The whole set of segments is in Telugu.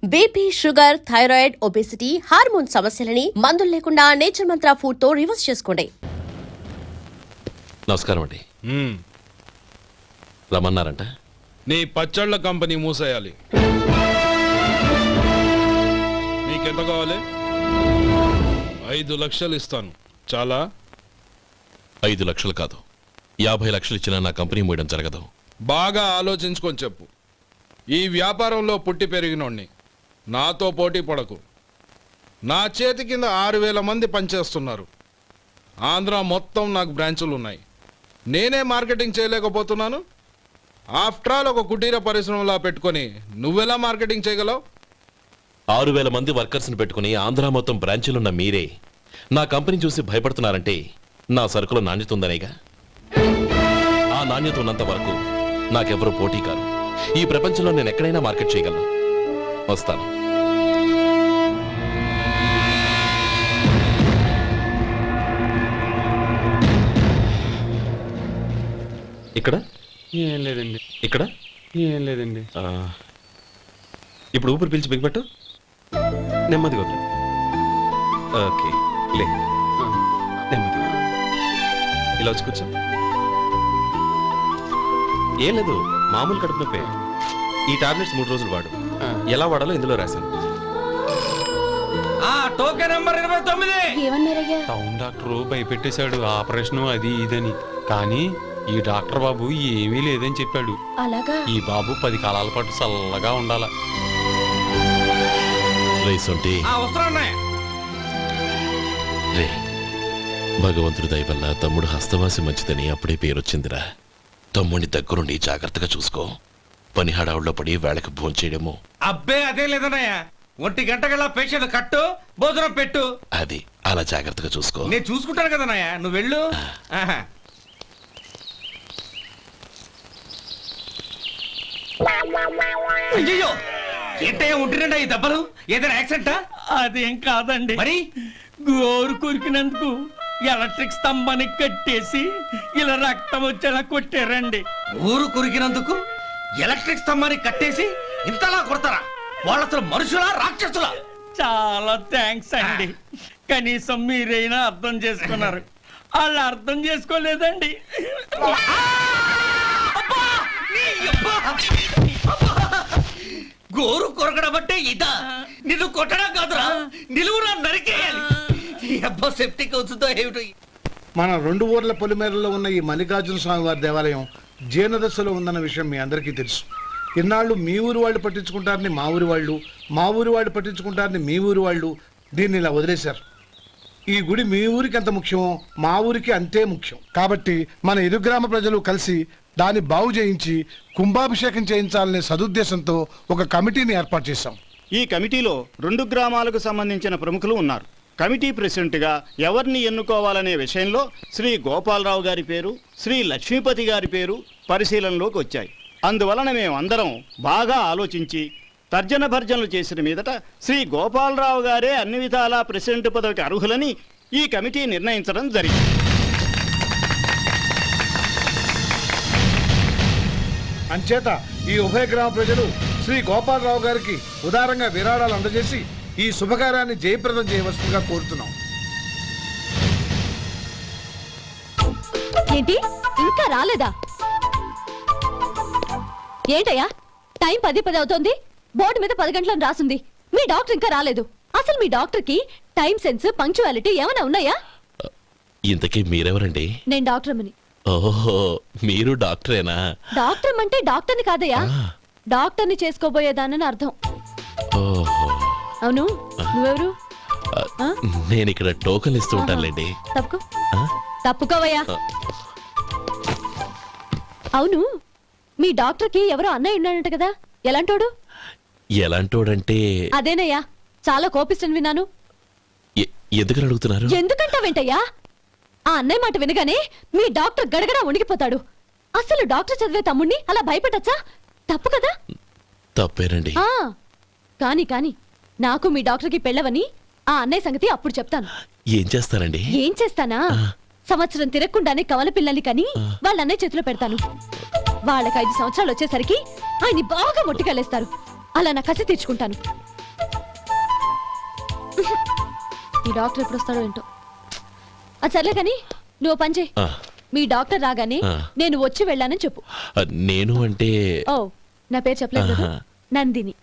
BP, sugar, thyroid, obesity, hormone సమస్యలని మందులు లేకుండా నేచర్ మంత్ర ఫుడ్ తో రివర్స్ చేసుకోండి. నమస్కారం అండి. రమ్మన్నారంట. నీ పచ్చళ్ళ కంపెనీ మూసేయాలి. నీకెంత కావాలి? 5 లక్షలు ఇస్తాను. చాలా? 5 లక్షలు కాదు, 50 లక్షలు ఇచ్చినా నా కంపెనీ మూయడం జరగదు. బాగా ఆలోచించుకొని చెప్పు. ఈ వ్యాపారంలో పుట్టి పెరిగినోడ్ని. నాతో పోటీ పడకు. నా చేతి కింద 6,000 మంది పనిచేస్తున్నారు. ఆంధ్ర మొత్తం నాకు బ్రాంచులు ఉన్నాయి. నేనే మార్కెటింగ్ చేయలేకపోతున్నాను. ఆఫ్టర్ ఆల్ ఒక కుటీర పరిశ్రమలా పెట్టుకొని నువ్వెలా మార్కెటింగ్ చేయగలవు? 6,000 మంది వర్కర్స్ని పెట్టుకుని ఆంధ్ర మొత్తం బ్రాంచీలున్న మీరే నా కంపెనీ చూసి భయపడుతున్నారంటే నా సరుకులో నాణ్యత ఉందనేగా. ఆ నాణ్యత ఉన్నంత వరకు నాకెవరూ పోటీ కాదు. ఈ ప్రపంచంలో నేను ఎక్కడైనా మార్కెట్ చేయగలను. వస్తాను. ఇక్కడ ఏం లేదండి. ఇక్కడ ఏం లేదండి. ఇప్పుడు ఊపిరి పీల్చి బిగ్బట్టు. నెమ్మదిగా వదిలి. ఓకే, లే. నెమ్మదిగా ఇలా వచ్చి కూర్చో. ఏం లేదు, మామూలు కడుపు నొప్పే. ఈ టాబ్లెట్స్ 3 రోజులు వాడు. ఎలా వాడాలో ఇందులో రాశాను. Token number 29. టౌన్ డాక్టర్ భయపెట్టేశాడు, ఆపరేషన్ అది ఇదని. కానీ ఈ డాక్టర్ బాబు ఏమీ లేదని చెప్పాడు. అలాగా? ఈ బాబు 10 కాలాల పాటు చల్లగా ఉండాల. రే, భగవంతుడి దయ వల్ల తమ్ముడు హస్తవాసి మంచిదని అప్పుడే పేరొచ్చిందిరా. తమ్ముడిని దగ్గరుండి జాగ్రత్తగా చూసుకో. పని హడావుల్లో పడి వేళకు భోంచేయడము. అబ్బే అదే లేదన్నయ్య. 1 గంట గల పేషెంట్ కట్టు, భోజనం పెట్టు. అది అలా జాగ్రత్తగా చూసుకో. నేను చూసుకుంటాను కదన్నయ్య, నువ్వు వెళ్ళు. అయ్యో, ఏంటయ్యా ఉంటున్నాడా ఈ దెబ్బలు? ఏదైనా యాక్సిడెంటా? అదేం కాదండి. మరి గోరు కొరికినందుకు ఎలక్ట్రిక్ స్తంభానికి కట్టేసి ఇలా రక్తం వచ్చేలా కొట్టారండి. ఊరు కొరికినందుకు ఎలక్ట్రిక్ స్తంభాన్ని కట్టేసి ఇంతలా కొడతారా? వాళ్ళ అసలు మనుషులా, రాక్షసులా? చాలా థ్యాంక్స్ అండి. కనీసం మీరైనా అర్థం చేసుకున్నారు. వాళ్ళు అర్థం చేసుకోలేదండి. గోరు కొరకడం అంటే ఇదా? నిన్ను కొట్టడం కాదురా, నిలువురా నరికేయాలి. అబ్బా, సెప్టిక్ అవుతుందో ఏమిటో. మన 2 ఊర్ల పొలిమేరలో ఉన్న ఈ మల్లికార్జున స్వామి వారి దేవాలయం జీర్ణదశలో ఉందన్న విషయం మీ అందరికీ తెలుసు. ఇన్నాళ్ళు మీ ఊరు వాళ్ళు పట్టించుకుంటారని మా ఊరి వాళ్ళు, మా ఊరి వాళ్ళు పట్టించుకుంటారని మీ ఊరి వాళ్ళు దీన్ని ఇలా వదిలేశారు. ఈ గుడి మీ ఊరికి ఎంత ముఖ్యమో మా ఊరికి అంతే ముఖ్యం. కాబట్టి మన ఇరు గ్రామ ప్రజలు కలిసి దాన్ని బాగు చేయించి కుంభాభిషేకం చేయించాలనే సదుద్దేశంతో ఒక కమిటీని ఏర్పాటు చేశాం. ఈ కమిటీలో 2 గ్రామాలకు సంబంధించిన ప్రముఖులు ఉన్నారు. కమిటీ ప్రెసిడెంట్గా ఎవరిని ఎన్నుకోవాలనే విషయంలో శ్రీ గోపాలరావు గారి పేరు, శ్రీ లక్ష్మీపతి గారి పేరు పరిశీలనలోకి వచ్చాయి. అందువలన మేమందరం బాగా ఆలోచించి తర్జన భర్జనలు చేసిన మీదట శ్రీ గోపాలరావు గారే అన్ని విధాలా ప్రెసిడెంట్ పదవికి అర్హులని ఈ కమిటీ నిర్ణయించడం జరిగింది. అంచేత ఈ ఉభయ గ్రామ ప్రజలు శ్రీ గోపాలరావు గారికి ఉదారంగా విరాళాలు అందజేసి ఈ శుభకార్యాన్ని జయప్రదం చేయవలసిందిగా కోరుతున్నాం. ఏంటి ఇంకా రాలేదా? ఏంటయ్యా, టైం 10 అవుతోంది. బోర్డు మీద 10 గంటలను రాసింది. మీ డాక్టర్ ఇంకా రాలేదు. అసలు మీ డాక్టర్ కి టైం సెన్స్, పంక్చువాలిటీ ఏమైనా ఉన్నాయా? ఇంతకీ మీరెవరండి? నేను డాక్టర్ అమ్మని. ఓహో, మీరు డాక్టరేనా? డాక్టర్ అంటే డాక్టర్ని కాదయ్యా, డాక్టర్ని చేసుకోబోయేదానని అర్థం. ఓహో, అవును, నువ్వెవరు? నేను ఇక్కడ టోకన్ ఇస్తూ ఉంటానులేండి. తప్పుకో. తప్పుకోవయ్యా. అవును, మీ డాక్టర్ కి ఎవరో అన్నయ్య ఉన్నాడంట కదా, ఎలాంటోడు? ఎలాంటోడంటే అదేనయ్యా, చాలా కోపిస్తని విన్నాను. ఎందుకని అడుగుతున్నారు? ఎందుకంటావేంటయ్యా? ఆ అన్నయ్య మాట వినగానే మీ డాక్టర్ గడగడా ఉణిగిపోతాడు. అసలు డాక్టర్ చదివే తమ్ముణ్ణి అలా భయపెట్టచ్చా? తప్పు కదా? తప్పేనండి. కాని కాని నాకు మీ డాక్టర్ కి పెళ్ళవని ఆ అన్నయ్య సంగతి అప్పుడు చెప్తాను. ఏం చేస్తానండి? ఏం చేస్తానా? సంవత్సరం తిరగకుండానే కవల పిల్లల్ని కని వాళ్ళ అన్నయ్య చేతిలో పెడతాను. వాళ్ళకి 5 సంవత్సరాలు వచ్చేసరికి ఆయన్ని బాగా మొట్టికెళ్ళేస్తారు. అలా నా కసి తీర్చుకుంటాను. ఈ డాక్టర్ ఎప్పుడు వస్తాడో ఏంటో. అది సర్లే కానీ నువ్వు పని చేయి. ఆ, మీ డాక్టర్ రాగానే ఆ. నేను వచ్చి వెళ్ళానని చెప్పు. నేను అంటే ఓ నా పేరు చెప్పలేదు కదా? ఆహా. నందిని.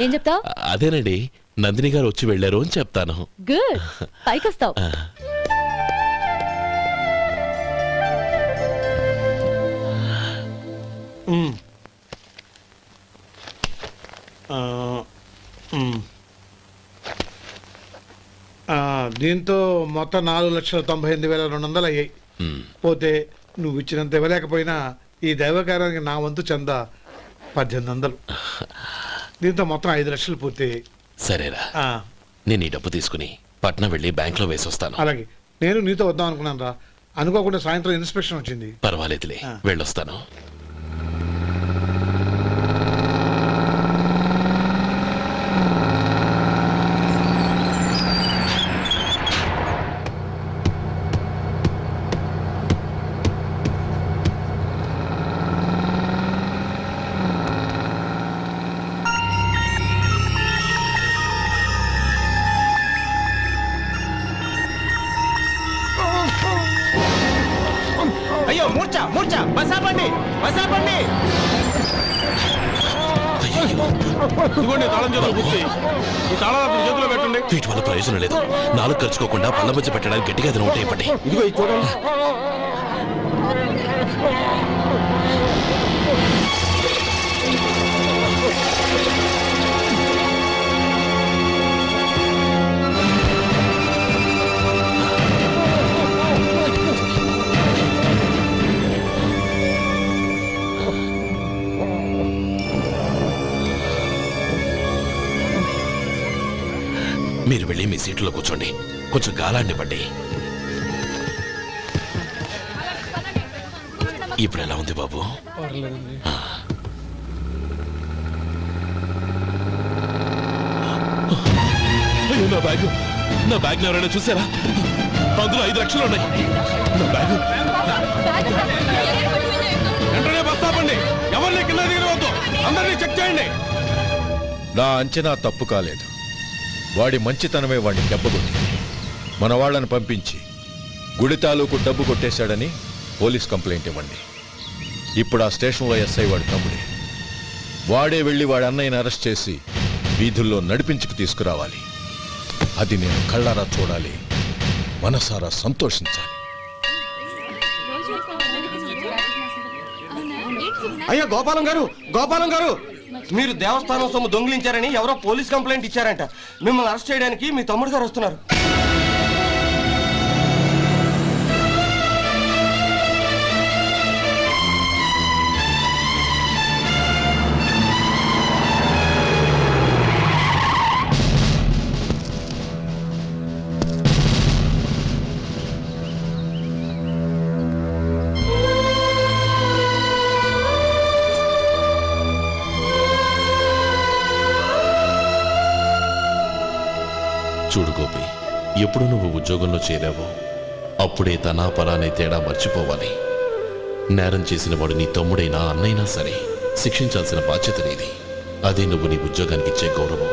ఏం చెప్తావు? అదేనండి, నందిని గారు వచ్చి వెళ్ళారు అని చెప్తాను. గుడ్, పైకి వస్తావు. ఆ, దీంతో మొత్తం 4,98,200 అయ్యాయి. ఉమ్. పోతే నువ్వు ఇచ్చినంత ఇవ్వలేకపోయినా ఈ దైవకార్యానికి నా వంతు చందా 1800. దీంతో మొత్తం 5 లక్షలు పూర్తయ్యాయి. సరేరా, ఆ, నేను ఈ డబ్బు తీసుకుని పట్నం వెళ్ళి బ్యాంక్ లో వేసొస్తాను. అలాగే నేను నీతో వద్దాం అనుకున్నాను రా, అనుకోకుండా సాయంత్రం ఇన్స్పెక్షన్ వచ్చింది. పర్వాలేదులే, ఆ. వెళ్ళొస్తాను. అయ్యో మూర్ఛ మూర్ఛ బసాపండి బసాపండి. ఇదిగోండి తాళం చేతులు పూర్తి. ఈ తాళాలు చేతిలో పెట్టండి. వీటి వల్ల ప్రయోజనం లేదు. నాలుగు ఖర్చుకోకుండా పళ్ళ మధ్య పెట్టడానికి గట్టిగా అది నోట్ అయిపోయి. ఇదిగో ఇది చూడండి. మీరు వెళ్ళి మీ సీట్లో కూర్చోండి, కొంచెం గాలాన్ని పట్టి. ఇప్పుడు ఎలా ఉంది బాబు? ఆ. అయ్యో, నా బ్యాగ్ ఎవరైనా చూసారా? అందులో 5 లక్షలు ఉన్నాయి. నా బ్యాగ్ వెంటనే బస్ ఆపండి. ఎవరిని కింద దిగవద్దు. అందరినీ చెక్ చేయండి. నా అంచనా తప్పు కాలేదు. వాడి మంచితనమే వాడిని దెబ్బకొట్టింది. మన వాళ్ళని పంపించి గుడి తాలూకు డబ్బు కొట్టేశాడని పోలీస్ కంప్లైంట్ ఇవ్వండి. ఇప్పుడు ఆ స్టేషన్లో ఎస్ఐ వాడి తమ్ముడే. వాడే వెళ్ళి వాడి అన్నయ్యని అరెస్ట్ చేసి వీధుల్లో నడిపించుకు తీసుకురావాలి. అది నేను కళ్ళారా చూడాలి, మనసారా సంతోషించాలి. అయ్యో గోపాలం గారు, గోపాలం గారు, మీరు దేవస్థానం సొమ్ము దొంగిలించారని ఎవరో పోలీస్ కంప్లైంట్ ఇచ్చారంట. మిమ్మల్ని అరెస్ట్ చేయడానికి మీ తమ్ముడు గారు వస్తున్నారు. చూడు గోపి, ఎప్పుడు నువ్వు ఉద్యోగంలో చేరావో అప్పుడే తనా పరానే తేడా మర్చిపోవాలి. నేరం చేసిన వాడు నీ తమ్ముడైనా అన్నైనా సరే శిక్షించాల్సిన బాధ్యత నీది. అదే నువ్వు నీ ఉద్యోగానికి ఇచ్చే గౌరవం.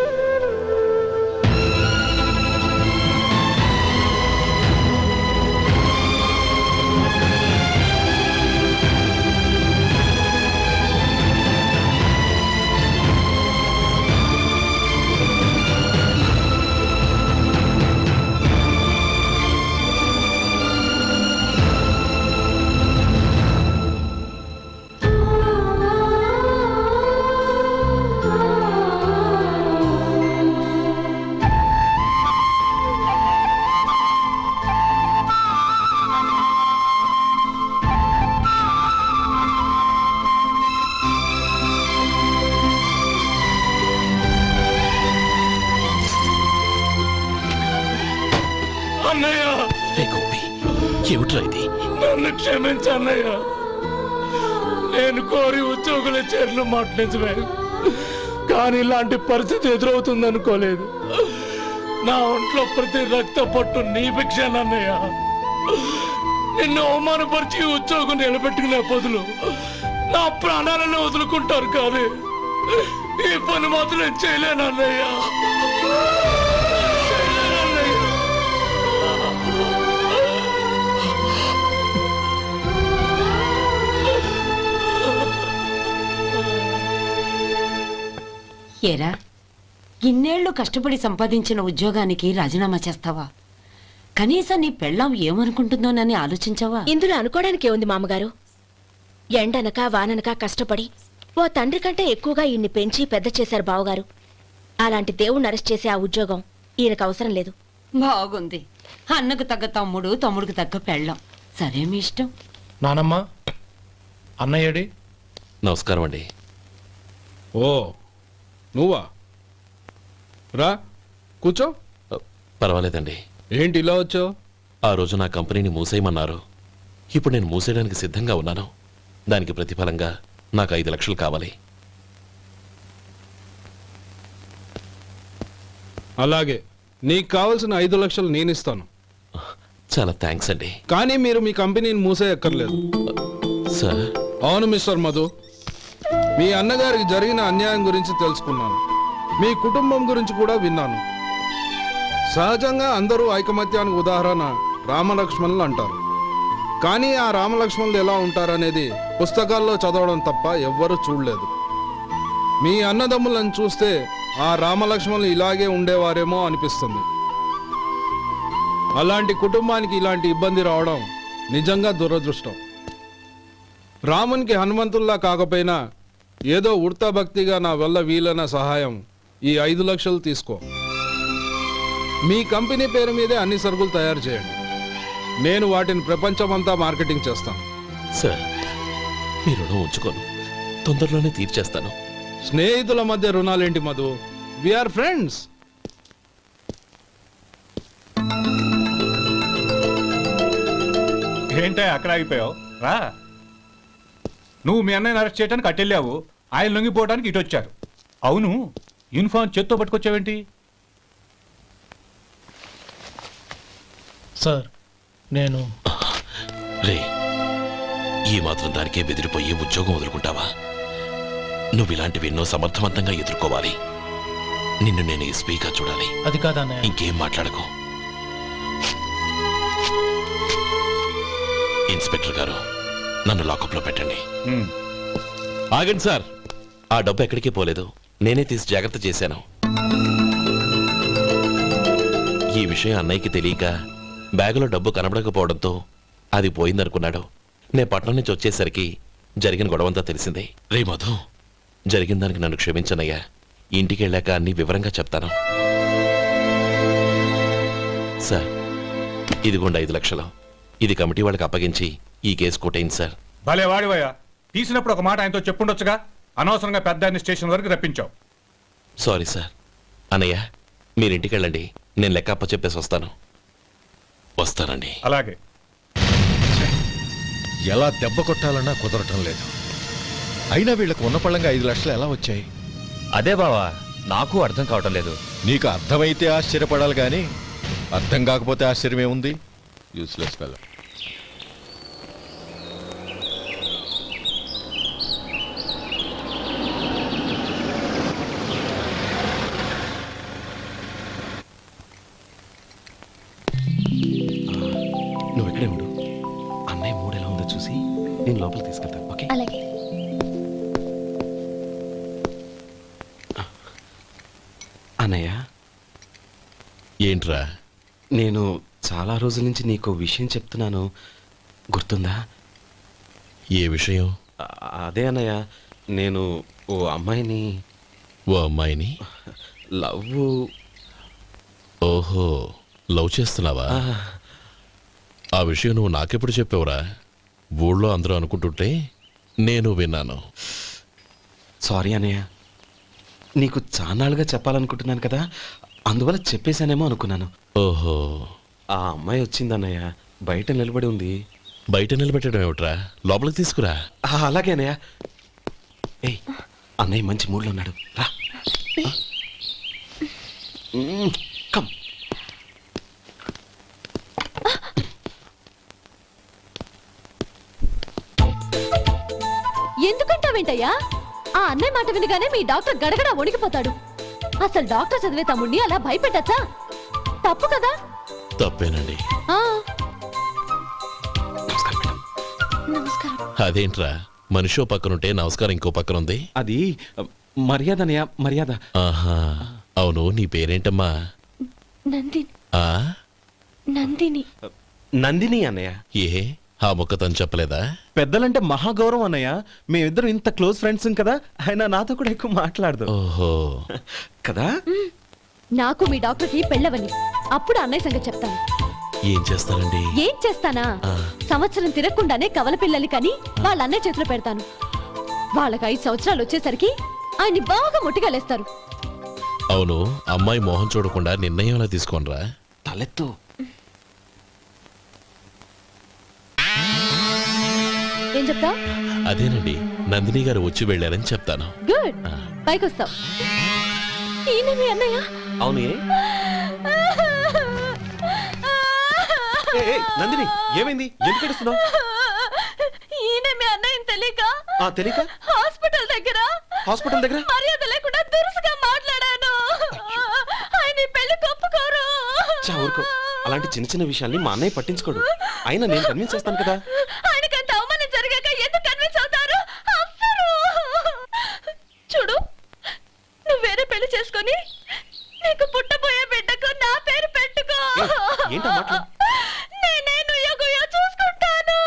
అన్నయ్య, రే గోపి, ఏమిట్రా ఇది? నన్ను క్షమించన్నయ్య. నేను కోరి ఉద్యోగుల చేరిన మాట నిజమే, కానీ ఇలాంటి పరిస్థితి ఎదురవుతుంది అనుకోలేదు. నా ఒంట్లో ప్రతి రక్త పట్టు నీ భిక్షానన్నయ్య. నిన్ను అవమానపరిచి ఉద్యోగం నిలబెట్టుకునే బదులు నా ప్రాణాలను వదులుకుంటారు, కానీ ఈ పని మాత్రం నేను చేయలేనన్నయ్య. ఏరా, ఇన్నేళ్లు కష్టపడి సంపాదించిన ఉద్యోగానికి రాజీనామా చేస్తావా? కనీసం నీ పెళ్ళాం ఏమనుకుంటుందోనని ఆలోచించావా? ఇందులో అనుకోవడానికి ఉంది మామగారు. ఎండనక వాననక కష్టపడి ఓ తండ్రి కంటే ఎక్కువగా ఈయన్ని పెంచి పెద్ద చేశారు బావగారు. అలాంటి దేవుణ్ణి అరెస్ట్ చేసే ఆ ఉద్యోగం ఈయనకు అవసరం లేదు. బాగుంది. అన్నకు తగ్గ తమ్ముడు, తమ్ముడికి తగ్గ పెళ్ళాం. సరే, మీ ఇష్టం. నానమ్మ, అన్నయ్యడి. నమస్కారం అండి. ఓ నువ్వా? రా కూర్చో. పర్వాలేదండి. ఏంటి ఇలా వచ్చావు? ఆ రోజు నా కంపెనీని మూసేయమన్నారు. ఇప్పుడు నేను మూసేయడానికి సిద్ధంగా ఉన్నాను. దానికి ప్రతిఫలంగా నాకు 5 లక్షలు కావాలి. అలాగే, నీకు కావాల్సిన 5 లక్షలు నేను ఇస్తాను. చాలా థ్యాంక్స్ అండి. కానీ మీరు మీ కంపెనీని మూసేయక్కర్లేదు. సార్, అవును మిస్టర్ మధు, మీ అన్నగారికి జరిగిన అన్యాయం గురించి తెలుసుకున్నాను. మీ కుటుంబం గురించి కూడా విన్నాను. సహజంగా అందరూ ఐకమత్యానికి ఉదాహరణ రామలక్ష్మణులు అంటారు. కానీ ఆ రామలక్ష్మణులు ఎలా ఉంటారనేది పుస్తకాల్లో చదవడం తప్ప ఎవ్వరూ చూడలేదు. మీ అన్నదమ్ములను చూస్తే ఆ రామలక్ష్మణులు ఇలాగే ఉండేవారేమో అనిపిస్తుంది. అలాంటి కుటుంబానికి ఇలాంటి ఇబ్బంది రావడం నిజంగా దురదృష్టం. రామునికి హనుమంతుల్లా కాకపోయినా ఏదో ఉడతా భక్తిగా నా వల్ల వీలైన సహాయం ఈ 5 లక్షలు తీసుకో. మీ కంపెనీ పేరు మీదే అన్ని సరుకులు తయారు చేయండి. నేను వాటిని ప్రపంచమంతా మార్కెటింగ్ చేస్తాను. సార్, మీ రుణం ఉంచుకోను. తొందరలోనే తీర్చేస్తాను. స్నేహితుల మధ్య రుణాలేంటి మధు? We are friends. ఏంటే అక్కడ ఆగిపోయావు? రా. నువ్వు మీ అన్నయ్యని అరెస్ట్ చేయడానికి అట్టెళ్ళావు, ఆయన లొంగిపోవడానికి ఇటు వచ్చారు. అవును, యూనిఫామ్ చేత్తో పట్టుకొచ్చావేంటి? సార్, నేను రే, ఈ మాత్రం దానికే బెదిరిపోయి ఉద్యోగం వదులుకుంటావా? నువ్వు ఇలాంటివి ఎన్నో సమర్థవంతంగా ఎదుర్కోవాలి. నిన్ను నేను ఎస్పీగా చూడాలి. అది కాదన్నయ్య. ఇంకేం మాట్లాడకు. ఇన్స్పెక్టర్ గారు, నన్ను లాకప్లో పెట్టండి. ఆగండి సార్, ఆ డబ్బు ఎక్కడికి పోలేదు. నేనే తీసి జాగ్రత్త చేశాను. ఈ విషయం అన్నయ్యకి తెలియక బ్యాగులో డబ్బు కనబడకపోవడంతో అది పోయిందనుకున్నాడు. నేను పట్నం నుంచి వచ్చేసరికి జరిగిన గొడవంతా తెలిసిందే. రే మధు, జరిగిన దానికి నన్ను క్షమించనయ్యా. ఇంటికి వెళ్ళాక అన్ని వివరంగా చెప్తాను. సార్, ఇదిగోండి 5 లక్షలు. ఇది కమిటీ వాళ్ళకి అప్పగించి ఈ కేసు కొట్టేయండి సార్. భలే వాడివయ్యా, తీసినప్పుడు ఒక మాట ఆయనతో చెప్పుండొచ్చుగా. అనవసరంగా పెద్ద ఆయన స్టేషన్ వరకు రప్పించావు. Sorry sir. అన్నయ్య, మీరు ఇంటికి వెళ్ళండి. నేను లెక్క అప్ప చెప్పేసి వస్తానండి. అలాగే. ఎలా దెబ్బ కొట్టాలన్నా కుదరటం లేదు. అయినా వీళ్ళకు ఉన్న పళ్ళంగా 5 లక్షలు ఎలా వచ్చాయి? అదే బావా, నాకు అర్థం కావటం లేదు. నీకు అర్థమైతే ఆశ్చర్యపడాలి కానీ అర్థం కాకపోతే ఆశ్చర్యం ఏముంది? Useless fellow. నువ్వు ఎక్కడే ఉండు. అన్నయ్య మూడు ఎలా ఉందో చూసి నేను లోపలికి తీసుకెళ్తాను. ఓకే? అలాగే. అన్నయ్య, ఏంట్రా? నేను చాలా రోజుల నుంచి నీకు విషయం చెప్తున్నాను, గుర్తుందా? ఏ విషయం? అదే అన్నయ్య, నేను ఓ అమ్మాయిని లవ్. ఓహో, లవ్ చేస్తున్నావా? ఆ విషయం నువ్వు నాకెప్పుడు చెప్పావురా? ఊళ్ళో అందరూ అనుకుంటుంటే నేను విన్నాను. సారీ అన్నయ్య, నీకు చాన్నాళ్ళుగా చెప్పాలనుకుంటున్నాను కదా, అందువల్ల చెప్పేశానేమో అనుకున్నాను. ఓహో, ఆ అమ్మాయి వచ్చిందన్నయ్య, బయట నిలబడి ఉంది. బయట నిలబెట్టడం ఏమిట్రా? లోపలికి తీసుకురా. అలాగే అన్నయ్య. ఏయ్, అన్నయ్య మంచి మూడ్లో ఉన్నాడు, రా. కమ్. ఎందుకంటావేంటయ్యా? ఆ అన్నయ్య మాట వినగానే మీ డాక్టర్ గడగడ వణికిపోతాడు. అసలు డాక్టర్ చదివే తమ్ముడిని అలా భయపెట్టచ్చా? తప్పు కదా? తప్పేనండి. నమస్కారం. అదేంట్రా, మనిషో పక్కనుంటే నమస్కారం ఇంకో పక్కన ఉంది? అది మర్యాద అన్నయ్య మర్యాద. ఆహా, అవును నీ పేరేంటమ్మా? నందిని. ఆ నందిని. నందిని అన్నయ్య. ఏ ఆ ముక్క తను చెప్పలేదా? పెద్దలంటే మహాగౌరవం అన్నయ్య. మేమిద్దరం ఇంత క్లోజ్ ఫ్రెండ్స్ కదా, ఆయన నాతో కూడా ఎక్కువ మాట్లాడదు ఓహో కదా. నాకు మీ డాక్టర్కి పెళ్ళవని అప్పుడు అన్నయ్య సంగతి చెప్తాను. ఏం చేస్తానండి? ఏం చేస్తానా? సంవత్సరం తిరగకుండానే కవల పిల్లల్ని కని వాళ్ళ అన్నయ్య చేతిలో పెడతాను. వాళ్ళకి 5 సంవత్సరాలు వచ్చేసరికి ఆయన్ని బాగా ముట్టిగలేస్తారు. అవును, అమ్మాయి మోహం చూడకుండా నిర్ణయంలా తీసుకోనరా. తలెత్తు. ఏం చెప్తా? అదేనండి, నందిని గారు వచ్చి వెళ్ళారని చెప్తాను. గుడ్, పైకొస్తావు. ఈయన మీ అన్నయ్య? అవును. నందిని ఏమైంది? ఎందుకు ఏడుస్తున్నావు? ఈయన మీ అన్నయ్య తెలియక తెలియక హాస్పిటల్ దగ్గర మర్యాద లేకుండా దురుసుగా మాట్లాడాను. ఆయన ఈ పెళ్లి ఒప్పుకోరు. ఊరుకో, అలాంటి చిన్న చిన్న విషయాల్ని మా అన్నయ్య పట్టించుకోడు. అయినా నేను కన్విన్స్ చేస్తాను కదా. ఆయనకంత అవమానం జరిగాక ఎందుకు కన్విన్స్ అవుతారు? అవ్వరు. చూడు, నువ్వు వేరే పెళ్లి చేసుకొని నీకు పుట్టబోయే బిడ్డకు నా పేరు పెట్టుకో. ఏంటో మాట్లాడు. నేనే నుయ్యో చూసుకుంటాను.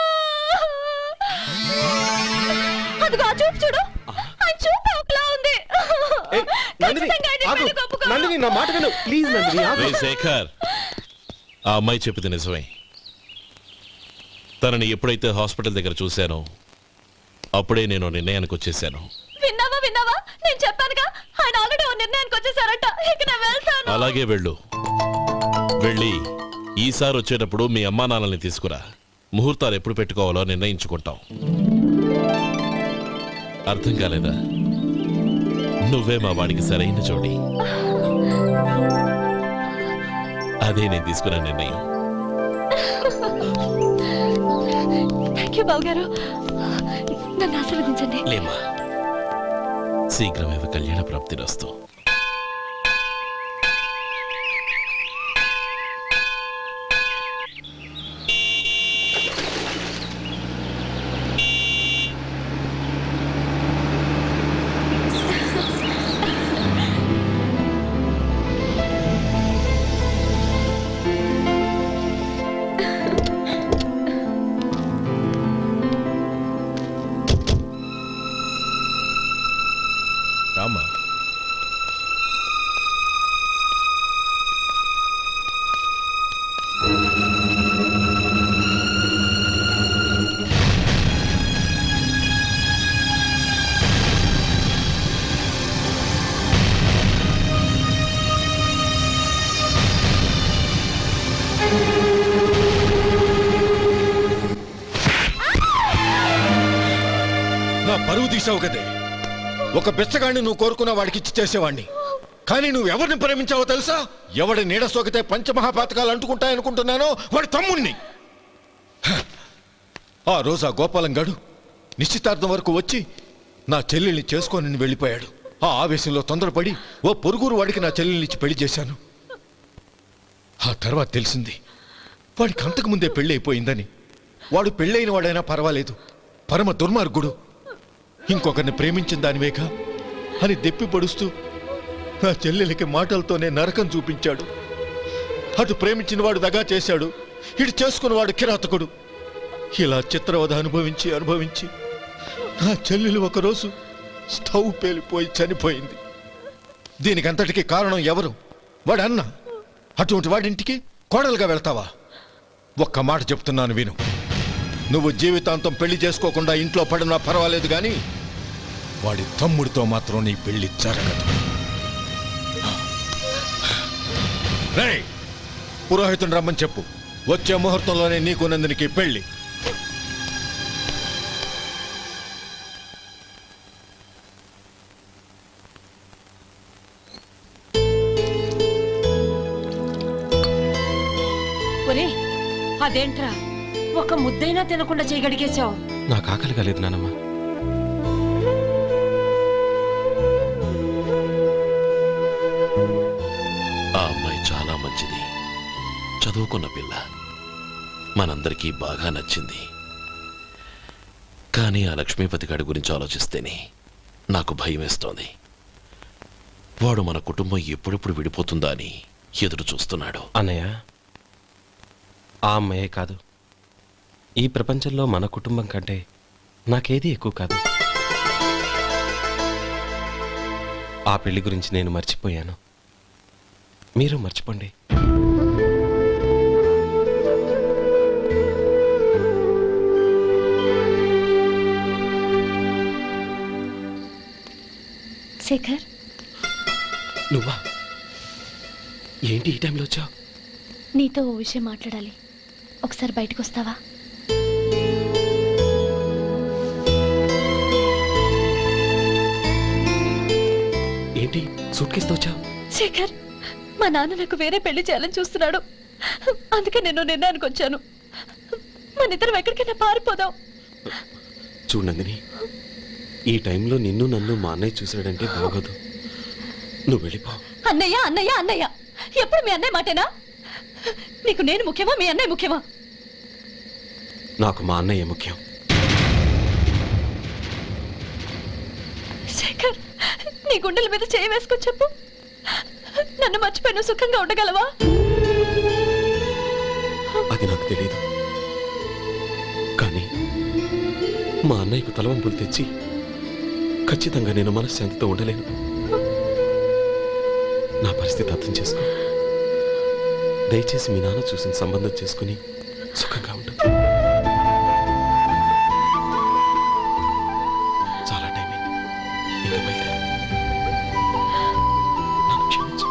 అదిగో ఆ చూపు చూడు, ఆ చూపు ఒకలా ఉంది. నందిని నా మాట విను ప్లీజ్. నందిని రేయ్ శేఖర్, ఆ అమ్మాయి చెప్పింది నిజమే. తనని ఎప్పుడైతే హాస్పిటల్ దగ్గర చూశానో అప్పుడే నేను నిర్ణయానికి వచ్చేసాను. విన్నావా? నేను చెప్పానుగా, ఆయన ఆల్రెడీ ఓ నిర్ణయానికి వచ్చేసారట. ఇక నేను వెళ్తాను. అలాగే వెళ్ళు. వెళ్ళి ఈసారి వచ్చేటప్పుడు మీ అమ్మా నాన్నల్ని తీసుకురా. ముహూర్తాలు ఎప్పుడు పెట్టుకోవాలో నిర్ణయించుకుంటాం. అర్థం కాలేదా? నువ్వే మా వాడికి సరైన జోడి. అదే నేను తీసుకున్న నిర్ణయం. థాంక్యూ బావగారు, నన్ను ఆశీర్వదించండి. లేమా, శీఘ్రమేవ కళ్యాణ ప్రాప్తిరస్తు. రామా, నా పరువు తీసావు కదే. ఒక బెచ్చగాడిని నువ్వు కోరుకున్న వాడికి ఇచ్చి చేసేవాడిని. కానీ నువ్వు ఎవరిని ప్రేమించావో తెలుసా? ఎవడి నీడ సోకితే పంచమహాపాతకాలు అంటుకుంటాయనుకుంటున్నానో వాడి తమ్ముణ్ణి. ఆ రోజు ఆ గోపాలం గడు నిశ్చితార్థం వరకు వచ్చి నా చెల్లెల్ని చేసుకోనని వెళ్ళిపోయాడు. ఆ ఆవేశంలో తొందరపడి ఓ పొరుగురు వాడికి నా చెల్లెల్నిచ్చి పెళ్లి చేశాను. ఆ తర్వాత తెలిసింది వాడికి అంతకుముందే పెళ్లి అయిపోయిందని. వాడు పెళ్ళైన వాడైనా పర్వాలేదు, పరమ దుర్మార్గుడు. ఇంకొకరిని ప్రేమించిన దానివేగా అని దెప్పి పడుస్తూ నా చెల్లెలకి మాటలతోనే నరకం చూపించాడు. అటు ప్రేమించిన వాడు దగా చేశాడు, ఇటు చేసుకున్నవాడు కిరాతకుడు. ఇలా చిత్రవధ అనుభవించి నా చెల్లెలు ఒకరోజు స్టవ్ పేలిపోయి చనిపోయింది. దీనికంతటికీ కారణం ఎవరు? వాడు అన్న. అటువంటి వాడింటికి కోడలుగా వెళ్తావా? ఒక్క మాట చెప్తున్నాను విను. నువ్వు జీవితాంతం పెళ్లి చేసుకోకుండా ఇంట్లో పడినా పర్వాలేదు, కానీ వాడి తమ్ముడితో మాత్రం నీ పెళ్లి జరగదు. రేయ్, పురోహితుని రమ్మని చెప్పు. వచ్చే ముహూర్తంలోనే నీకు నందినికి పెళ్లి. అదేంట్రా, ఒక ముద్దైనా తినకుండా చేయగడిగేశావు? నాకు ఆకలి కాలేదు నానమ్మ. ఆ అమ్మాయి చాలా మంచిది, చదువుకున్న పిల్ల, మనందరికీ బాగా నచ్చింది. కానీ ఆ లక్ష్మీపతి గారి గురించి ఆలోచిస్తేనే నాకు భయం వేస్తోంది. వాడు మన కుటుంబం ఎప్పుడెప్పుడు విడిపోతుందా అని ఎదురు చూస్తున్నాడు. అన్నయ్య, ఆ అమ్మాయే కాదు, ఈ ప్రపంచంలో మన కుటుంబం కంటే నాకేది ఎక్కువ కాదు. ఆ పెళ్లి గురించి నేను మర్చిపోయాను, మీరు మర్చిపోండి. శేఖర్, నువ్వా? ఏంటి ఈ టైంలో వచ్చావు? నీతో ఓ విషయం మాట్లాడాలి. ఒకసారి బయటకు వస్తావా? ఏంటి సూట్ కేసుతో వచ్చావు? శేఖర్, మా నాన్న నాకు వేరే పెళ్లి చేయాలని చూస్తున్నాడు. అందుకే నేను నిర్ణయానికి వచ్చాను. మన ఇద్దరం ఎక్కడికైనా పారిపోదాం. చూడండి, ఈ టైంలో నిన్ను నన్ను మా అన్నయ్య చూసాడంటే బాగోదు. నువ్వు వెళ్ళిపో. అన్నయ్య అన్నయ్య అన్నయ్య, ఎప్పుడు మీ అన్నయ్య మాటేనా? నీకు నేను ముఖ్యమా, మీ అన్నయ్య ముఖ్యమా? నాకు మా అన్నయ్య ముఖ్యం. శేఖర్, నీ గుండెల మీద చేయి వేసుకొని చెప్పు, నన్ను మర్చిపోయి నువ్వు సుఖంగా ఉండగలవా? అది నాకు తెలియదు, కానీ మా అన్నయ్యకు తలవంపులు తెచ్చి ఖచ్చితంగా నేను మనశ్శాంతితో ఉండలేను. నా పరిస్థితి అర్థం చేసుకో. దయచేసి మీ నాన్న చూసిన సంబంధం చేసుకుని సుఖంగా ఉండు. చాలా టైం అయింది, ఇంకా బయలుదేరు. నన్ను క్షమించు.